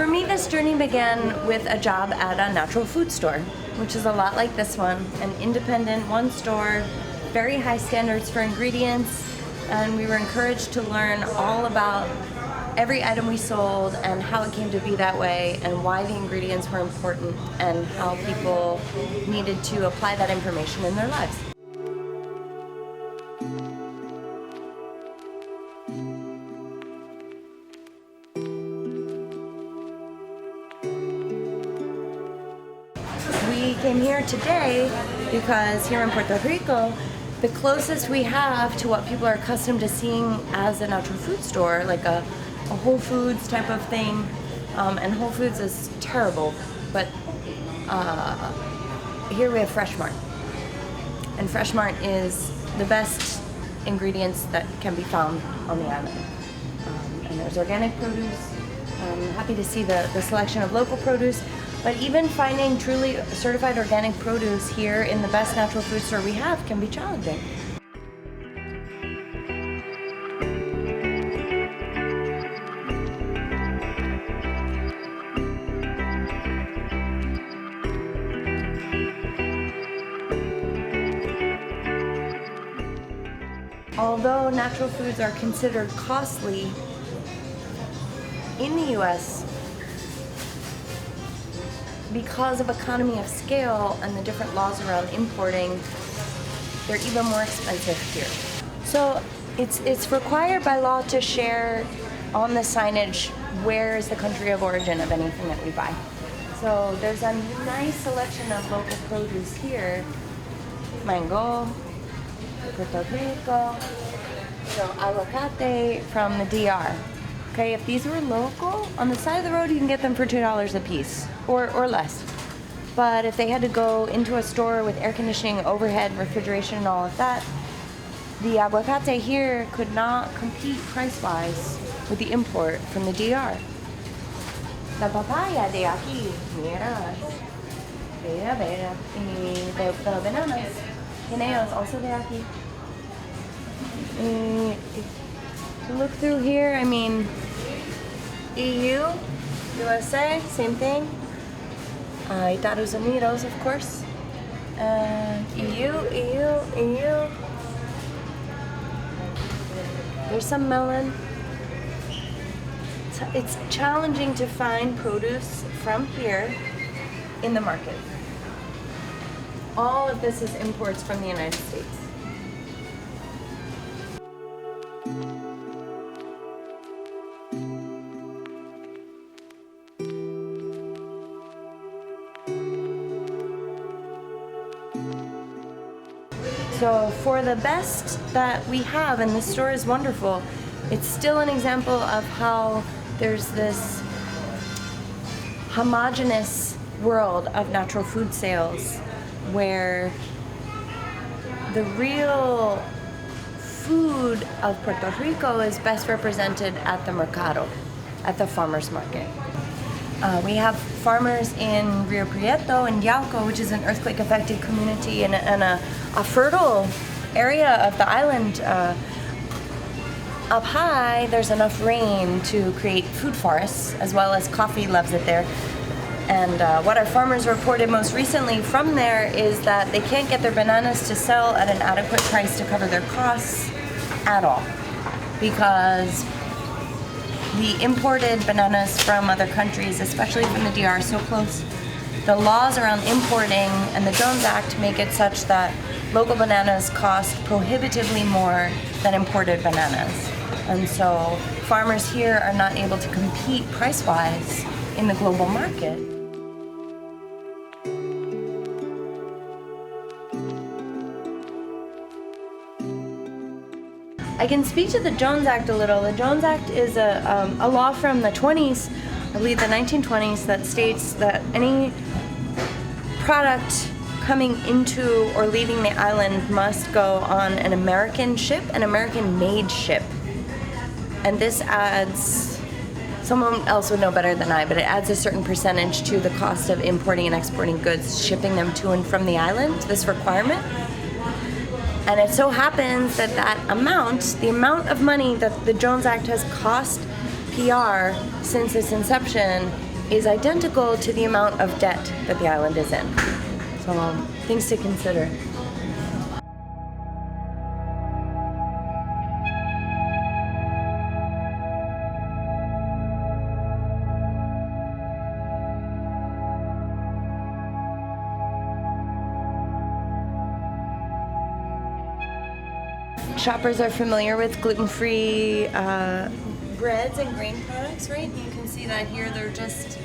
For me, this journey began with a job at a natural food store, which is a lot like this one, an independent one store, very high standards for ingredients, and we were encouraged to learn all about every item we sold and how it came to be that way and why the ingredients were important and how people needed to apply that information in their lives. We came here today because here in Puerto Rico, the closest we have to what people are accustomed to seeing as a natural food store, like a Whole Foods type of thing, and Whole Foods is terrible, but here we have Fresh Mart, and Fresh Mart is the best ingredients that can be found on the island. And there's organic produce. I'm happy to see the selection of local produce, but even finding truly certified organic produce here in the best natural food store we have can be challenging. Although natural foods are considered costly in the U.S., because of economy of scale and the different laws around importing, they're even more expensive here. So it's required by law to share on the signage where is the country of origin of anything that we buy. So there's a nice selection of local produce here. Mango, Puerto Rico, so aguacate from the DR. Okay, if these were local, on the side of the road you can get them for $2 a piece, or less. But if they had to go into a store with air conditioning, overhead, refrigeration, and all of that, the aguacate here could not compete price-wise with the import from the DR. La papaya de aquí, mira, mira, y the bananas, guineos also de aquí. To look through here, I mean, EU, USA, same thing. Estados Unidos, of course. EU. There's some melon. It's challenging to find produce from here in the market. All of this is imports from the United States. So for the best that we have, and this store is wonderful, it's still an example of how there's this homogeneous world of natural food sales where the real food of Puerto Rico is best represented at the mercado, at the farmer's market. We have farmers in Rio Prieto and Yauco, which is an earthquake-affected community and a fertile area of the island. Up high, there's enough rain to create food forests, as well as coffee loves it there. And what our farmers reported most recently from there is that they can't get their bananas to sell at an adequate price to cover their costs at all, because the imported bananas from other countries, especially from the DR, so close. The laws around importing and the Jones Act make it such that local bananas cost prohibitively more than imported bananas. And so farmers here are not able to compete price-wise in the global market. I can speak to the Jones Act a little. The Jones Act is a law from the 20s, I believe the 1920s, that states that any product coming into or leaving the island must go on an American ship, an American-made ship. And this adds, someone else would know better than I, but it adds a certain percentage to the cost of importing and exporting goods, shipping them to and from the island, this requirement. And it so happens that the amount of money that the Jones Act has cost PR since its inception is identical to the amount of debt that the island is in. So things to consider. Shoppers are familiar with gluten-free breads and grain products, right? You can see that here they're just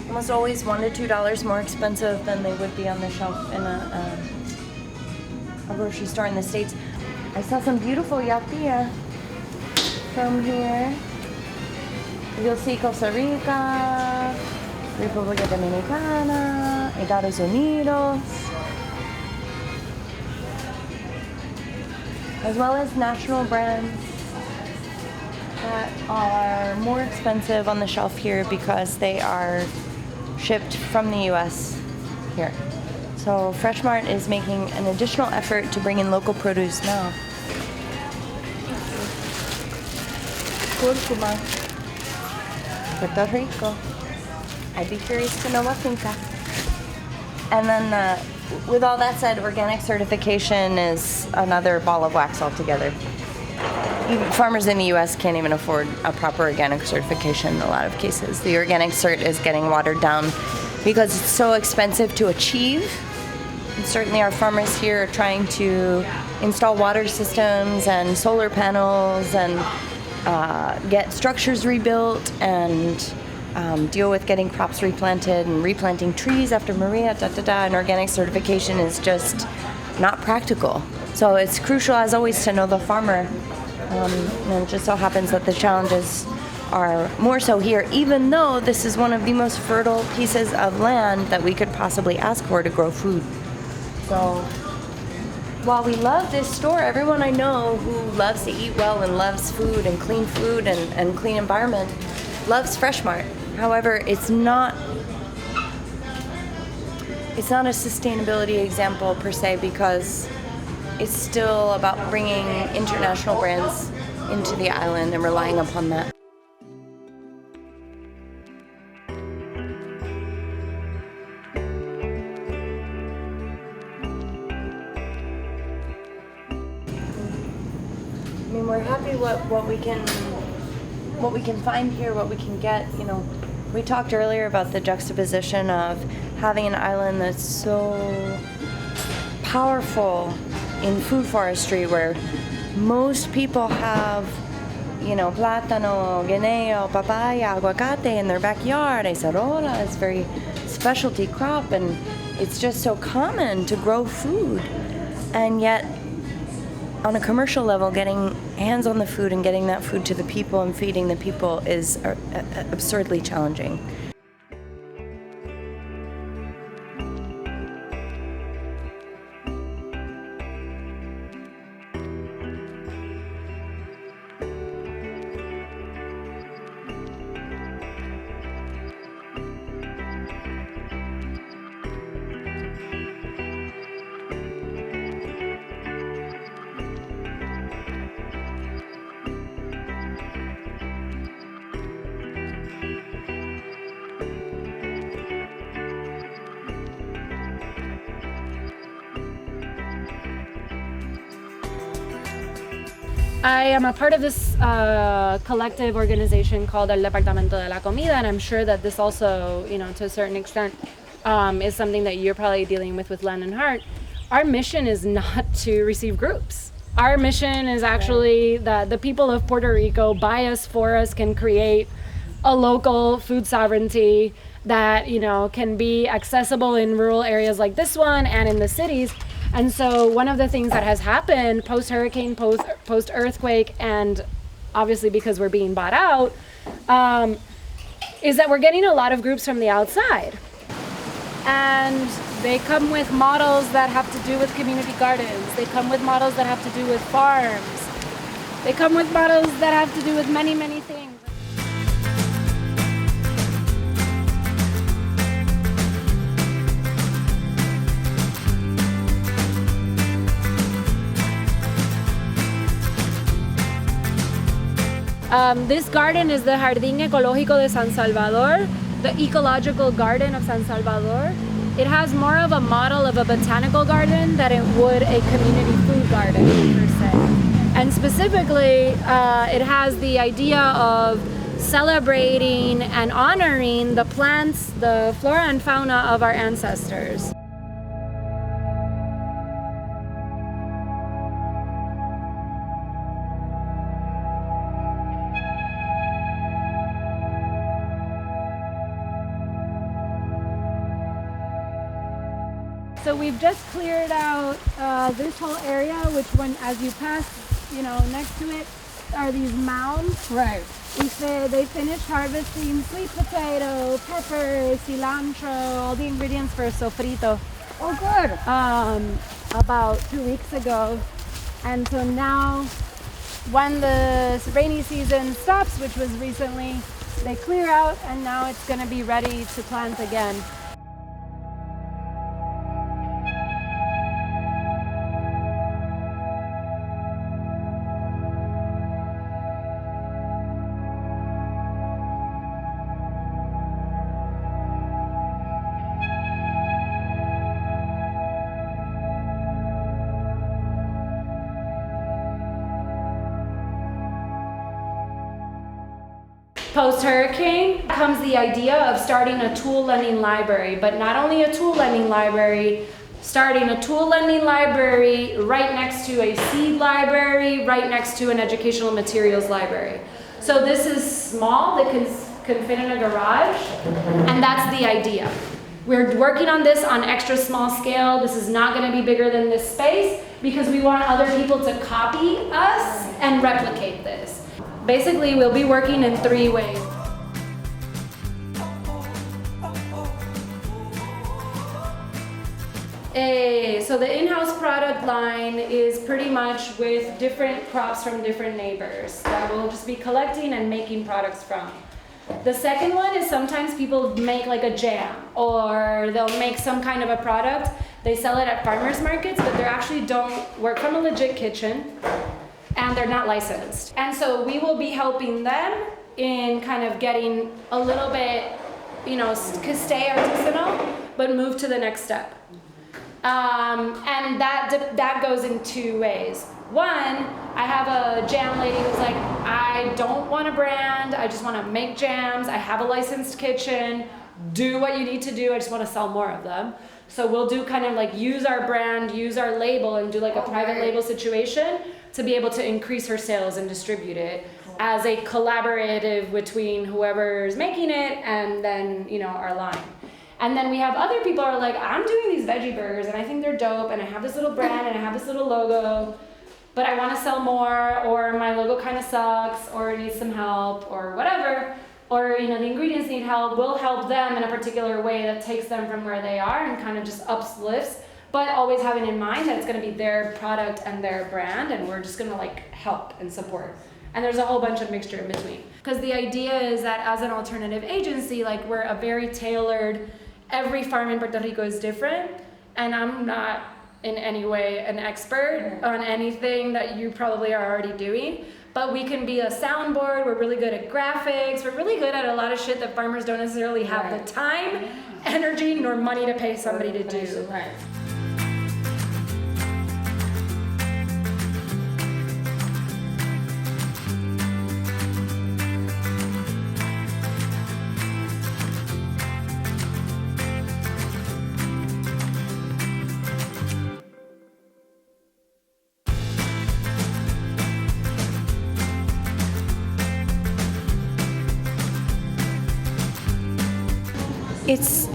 almost always $1 to $2 more expensive than they would be on the shelf in a grocery store in the States. I saw some beautiful yapilla from here. You'll see Costa Rica, República Dominicana, Estados Unidos, as well as national brands that are more expensive on the shelf here because they are shipped from the US here. So Fresh Mart is making an additional effort to bring in local produce now. Curcuma, Puerto Rico. I'd be curious to know what finca. And then with all that said, organic certification is another ball of wax altogether. Farmers in the U.S. can't even afford a proper organic certification in a lot of cases. The organic cert is getting watered down because it's so expensive to achieve. And certainly our farmers here are trying to install water systems and solar panels and get structures rebuilt and deal with getting crops replanted and replanting trees after Maria, and organic certification is just not practical. So it's crucial, as always, to know the farmer. And it just so happens that the challenges are more so here, even though this is one of the most fertile pieces of land that we could possibly ask for to grow food. So while we love this store, everyone I know who loves to eat well and loves food and clean environment loves Fresh Mart. However, it's not a sustainability example per se because it's still about bringing international brands into the island and relying upon that. I mean, we're happy what we can find here, what we can get. You know, we talked earlier about the juxtaposition of having an island that's so powerful in food forestry, where most people have, you know, plátano, guineo, papaya, aguacate in their backyard. Acerola is a very specialty crop, and it's just so common to grow food. And yet, on a commercial level, getting hands on the food and getting that food to the people and feeding the people is absurdly challenging. I am a part of this collective organization called El Departamento de la Comida, and I'm sure that this also, you know, to a certain extent, is something that you're probably dealing with Land and Heart. Our mission is not to receive groups. Our mission is actually that the people of Puerto Rico, by us, for us, can create a local food sovereignty that, you know, can be accessible in rural areas like this one and in the cities. And so one of the things that has happened post-hurricane, post-earthquake, and obviously because we're being bought out, is that we're getting a lot of groups from the outside. And they come with models that have to do with community gardens. They come with models that have to do with farms. They come with models that have to do with many, many things. This garden is the Jardín Ecológico de San Salvador. the ecological garden of San Salvador, it has more of a model of a botanical garden than it would a community food garden per se. And specifically, it has the idea of celebrating and honoring the plants, the flora and fauna of our ancestors. So we've just cleared out this whole area, which when, as you pass, next to it are these mounds. Right. They finished harvesting sweet potato, pepper, cilantro, all the ingredients for sofrito. Oh, good. About 2 weeks ago. And so now, when the rainy season stops, which was recently, they clear out, and now it's going to be ready to plant again. Post-hurricane comes the idea of starting a tool lending library, but not only a tool lending library, starting a tool lending library right next to a seed library, right next to an educational materials library. So this is small, that can fit in a garage, and that's the idea. We're working on this on extra small scale. This is not going to be bigger than this space because we want other people to copy us and replicate this. Basically, we'll be working in 3 ways. So the in-house product line is pretty much with different crops from different neighbors that we'll just be collecting and making products from. The second one is sometimes people make like a jam, or they'll make some kind of a product. They sell it at farmers markets, but they actually don't work from a legit kitchen, and they're not licensed. And so we will be helping them in kind of getting a little bit, stay artisanal, but move to the next step. And that goes in 2 ways. One, I have a jam lady who's like, I don't want a brand, I just want to make jams, I have a licensed kitchen, do what you need to do, I just want to sell more of them. So we'll do kind of like use our brand, use our label, and do like a private label situation to be able to increase her sales and distribute it as a collaborative between whoever's making it and then, our line. And then we have other people who are like, I'm doing these veggie burgers and I think they're dope and I have this little brand and I have this little logo, but I want to sell more, or my logo kind of sucks, or it needs some help, or whatever. Or, the ingredients need help. We'll help them in a particular way that takes them from where they are and kind of just uplifts, but always having in mind that it's going to be their product and their brand, and we're just going to help and support. And there's a whole bunch of mixture in between. Because the idea is that as an alternative agency, we're a very tailored, every farm in Puerto Rico is different, and I'm not in any way an expert on anything that you probably are already doing. But we can be a soundboard, we're really good at graphics, we're really good at a lot of shit that farmers don't necessarily have the time, energy, nor money to pay somebody to do. Right.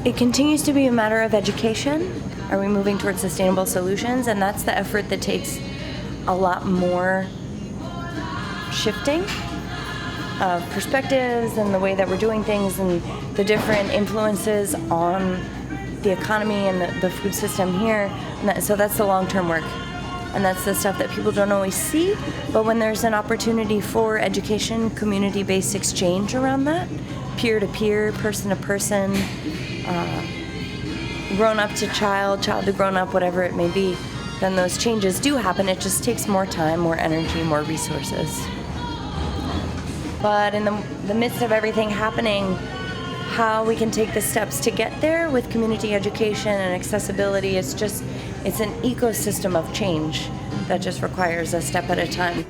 It continues to be a matter of education. Are we moving towards sustainable solutions? And that's the effort that takes a lot more shifting of perspectives and the way that we're doing things and the different influences on the economy and the food system here. So that's the long-term work. And that's the stuff that people don't always see. But when there's an opportunity for education, community-based exchange around that, peer-to-peer, person-to-person, grown-up to child, child to grown-up, whatever it may be, then those changes do happen. It just takes more time, more energy, more resources. But in the midst of everything happening, how we can take the steps to get there with community education and accessibility. It's an ecosystem of change that just requires a step at a time.